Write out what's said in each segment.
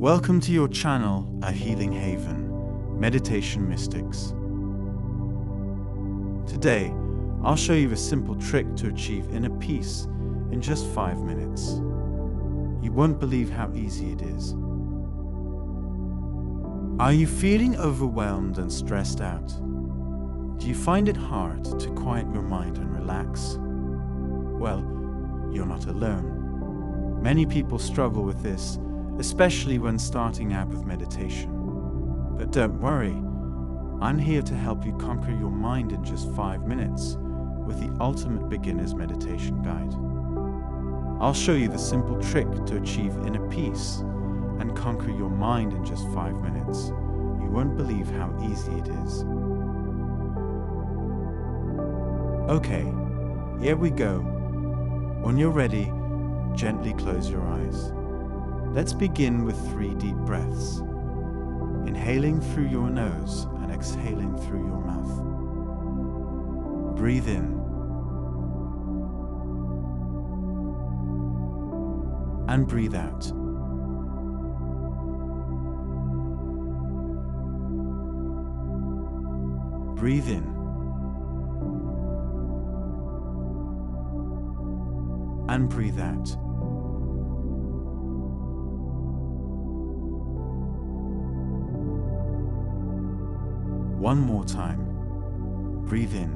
Welcome to your channel, A Healing Haven, Meditation Mystics. Today, I'll show you a simple trick to achieve inner peace in just 5 minutes. You won't believe how easy it is. Are you feeling overwhelmed and stressed out? Do you find it hard to quiet your mind and relax? Well, you're not alone. Many people struggle with this, especially when starting out with meditation. But don't worry, I'm here to help you conquer your mind in just 5 minutes with the Ultimate Beginner's Meditation Guide. I'll show you the simple trick to achieve inner peace and conquer your mind in just 5 minutes. You won't believe how easy it is. Okay, here we go. When you're ready, gently close your eyes. Let's begin with 3 deep breaths, inhaling through your nose and exhaling through your mouth. Breathe in and breathe out. Breathe in and breathe out. One more time. Breathe in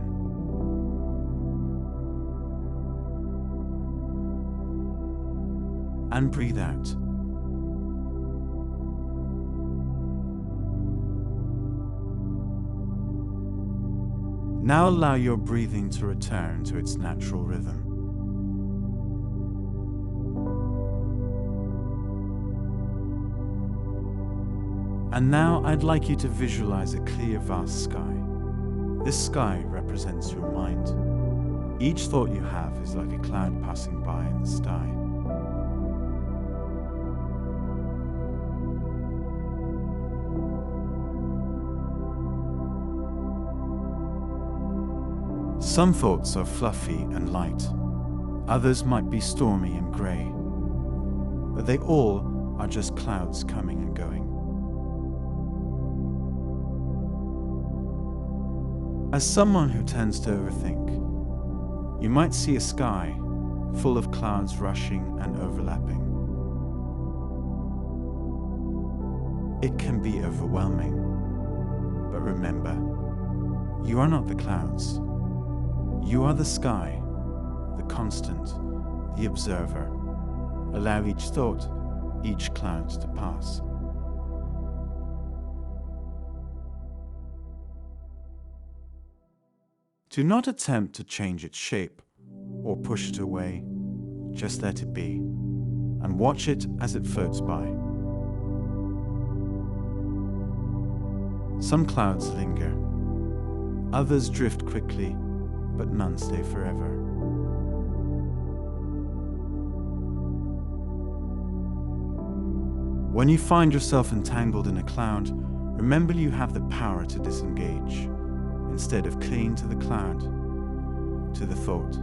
and breathe out. Now allow your breathing to return to its natural rhythm. And now I'd like you to visualize a clear, vast sky. This sky represents your mind. Each thought you have is like a cloud passing by in the sky. Some thoughts are fluffy and light. Others might be stormy and grey. But they all are just clouds coming and going. As someone who tends to overthink, you might see a sky full of clouds rushing and overlapping. It can be overwhelming, but remember, you are not the clouds. You are the sky, the constant, the observer. Allow each thought, each cloud to pass. Do not attempt to change its shape or push it away. Just let it be and watch it as it floats by. Some clouds linger, others drift quickly, but none stay forever. When you find yourself entangled in a cloud, remember you have the power to disengage. Instead of clinging to the cloud, to the thought,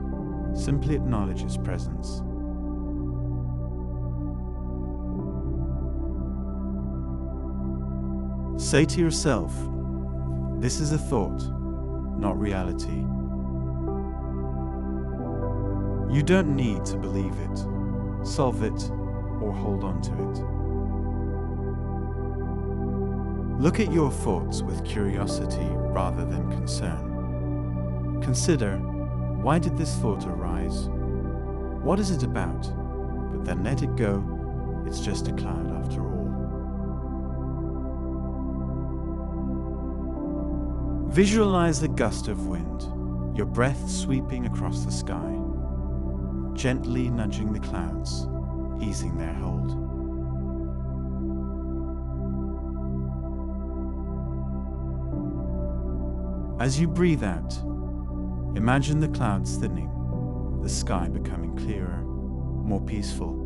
simply acknowledge its presence. Say to yourself, this is a thought, not reality. You don't need to believe it, solve it, or hold on to it. Look at your thoughts with curiosity rather than concern. Consider, why did this thought arise? What is it about? But then let it go. It's just a cloud after all. Visualize a gust of wind, your breath sweeping across the sky, gently nudging the clouds, easing their hold. As you breathe out, imagine the clouds thinning, the sky becoming clearer, more peaceful.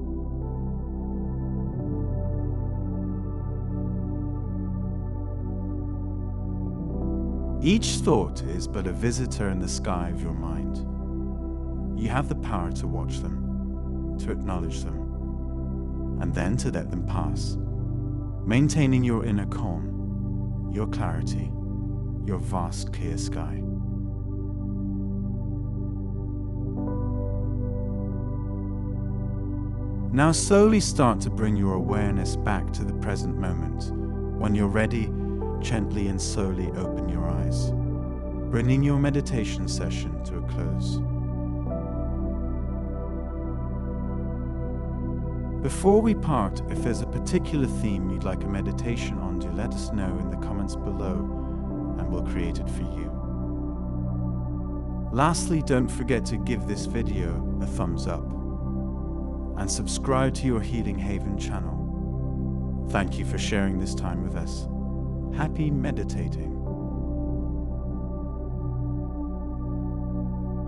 Each thought is but a visitor in the sky of your mind. You have the power to watch them, to acknowledge them, and then to let them pass, maintaining your inner calm, your clarity, your vast clear sky. Now slowly start to bring your awareness back to the present moment. When you're ready, gently and slowly open your eyes, bringing your meditation session to a close. Before we part, if there's a particular theme you'd like a meditation on, do let us know in the comments below and we'll create it for you. Lastly, don't forget to give this video a thumbs up and subscribe to your Healing Haven channel. Thank you for sharing this time with us. Happy meditating.